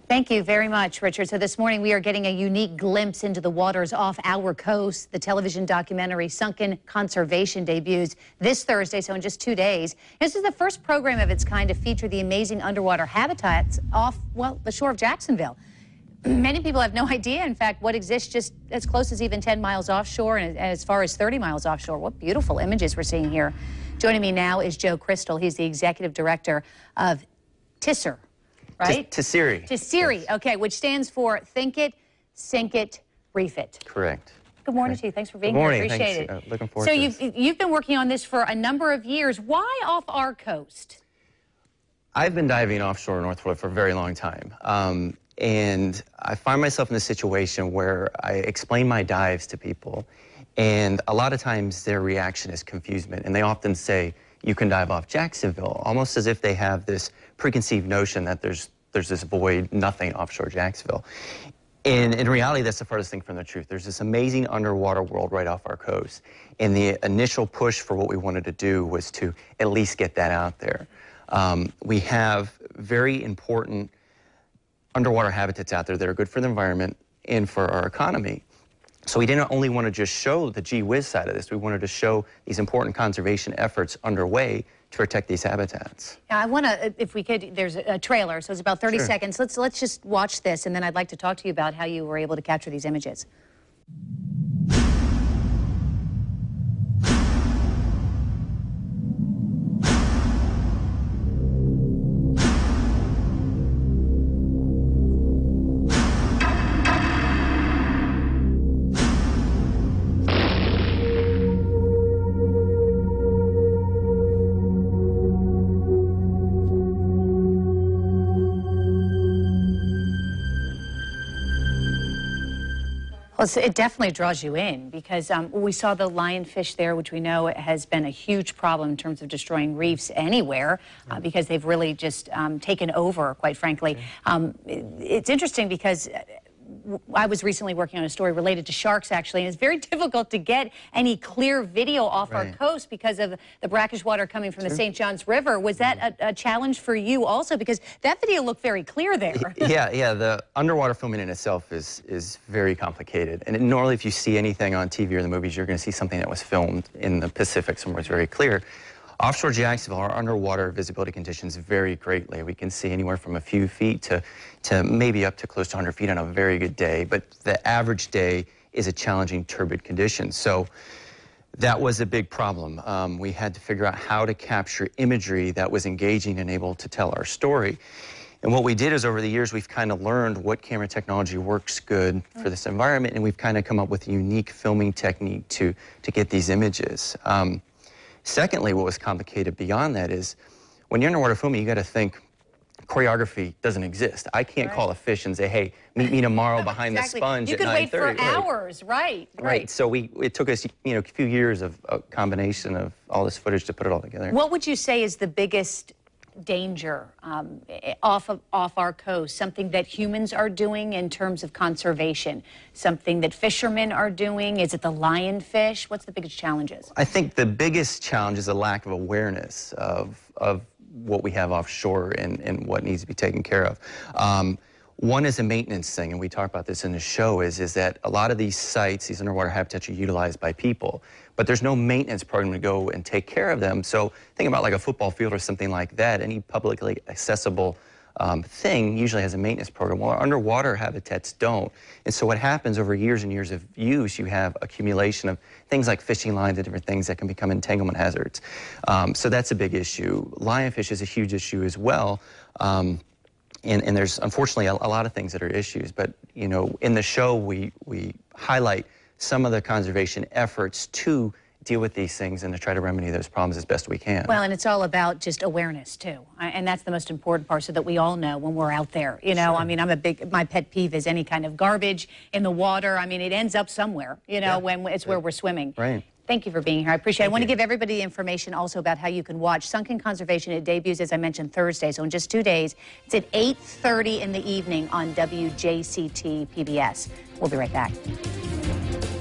Thank you very much, Richard. So this morning we are getting a unique glimpse into the waters off our coast. The television documentary Sunken Conservation debuts this Thursday, so in just 2 days. This is the first program of its kind to feature the amazing underwater habitats off, well, the shore of Jacksonville. Many people have no idea, in fact, what exists just as close as even 10 miles offshore and as far as 30 miles offshore. What beautiful images we're seeing here. Joining me now is Joe Crystal. He's the executive director of TISR. Right? TISR. TISR, yes. Okay, which stands for Think It, Sink It, Reef It. Correct. Good morning to you. Thanks for being here. Appreciate Thanks. it. Looking forward to it. So you've been working on this for a number of years. Why off our coast? I've been diving offshore North Florida for a very long time. And I find myself in a situation where I explain my dives to people, and a lot of times their reaction is confusement, and they often say, you can dive off Jacksonville, almost as if they have this preconceived notion that there's this void, nothing offshore Jacksonville. And in reality, that's the farthest thing from the truth. There's this amazing underwater world right off our coast. And the initial push for what we wanted to do was to at least get that out there. We have very important underwater habitats out there that are good for the environment and for our economy. So we didn't only want to just show the gee whiz side of this, we wanted to show these important conservation efforts underway to protect these habitats. Yeah, I want to, if we could, there's a trailer, so it's about 30 Sure. seconds. Let's just watch this, and then I'd like to talk to you about how you were able to capture these images. Well, it definitely draws you in because we saw the lionfish there, which we know has been a huge problem in terms of destroying reefs anywhere because they've really just taken over, quite frankly. It's interesting because I was recently working on a story related to sharks, actually, and it's very difficult to get any clear video off our coast because of the brackish water coming from the St. Johns River. Was that a challenge for you also? Because that video looked very clear there. Yeah, the underwater filming in itself is very complicated. And normally if you see anything on TV or the movies, you're going to see something that was filmed in the Pacific somewhere. It's very clear. Offshore Jacksonville, our underwater visibility conditions vary greatly. We can see anywhere from a few feet to maybe up to close to 100 feet on a very good day, but the average day is a challenging turbid condition. So that was a big problem. We had to figure out how to capture imagery that was engaging and able to tell our story. And what we did is over the years, we've kind of learned what camera technology works good for this environment, and we've kind of come up with a unique filming technique to get these images. Secondly, what was complicated beyond that is when you're underwater filming, you got to think choreography doesn't exist. I can't call a fish and say, hey, meet me tomorrow behind the sponge at 9:30. You could wait for hours, right. So it took us, a few years of a combination of all this footage to put it all together. What would you say is the biggest danger off our coast, something that humans are doing in terms of conservation, something that fishermen are doing? Is it the lionfish? What's the biggest challenges? I think the biggest challenge is a lack of awareness of what we have offshore and what needs to be taken care of. One is a maintenance thing, and we talk about this in the show, is that a lot of these sites, these underwater habitats, are utilized by people, but there's no maintenance program to go and take care of them. So think about like a football field or something like that. Any publicly accessible thing usually has a maintenance program. Well, our underwater habitats don't. And so what happens over years and years of use, you have accumulation of things like fishing lines and different things that can become entanglement hazards. So that's a big issue. Lionfish is a huge issue as well. And there's unfortunately a lot of things that are issues, but in the show we highlight some of the conservation efforts to deal with these things and to try to remedy those problems as best we can. Well, and it's all about just awareness too, and that's the most important part, so that we all know when we're out there. Sure. I mean, my pet peeve is any kind of garbage in the water. I mean, it ends up somewhere, when it's where we're swimming. Right. Thank you for being here. I appreciate it. I want to give everybody the information also about how you can watch Sunken Conservation. It debuts, as I mentioned, Thursday, so in just 2 days. It's at 8:30 in the evening on WJCT PBS. We'll be right back.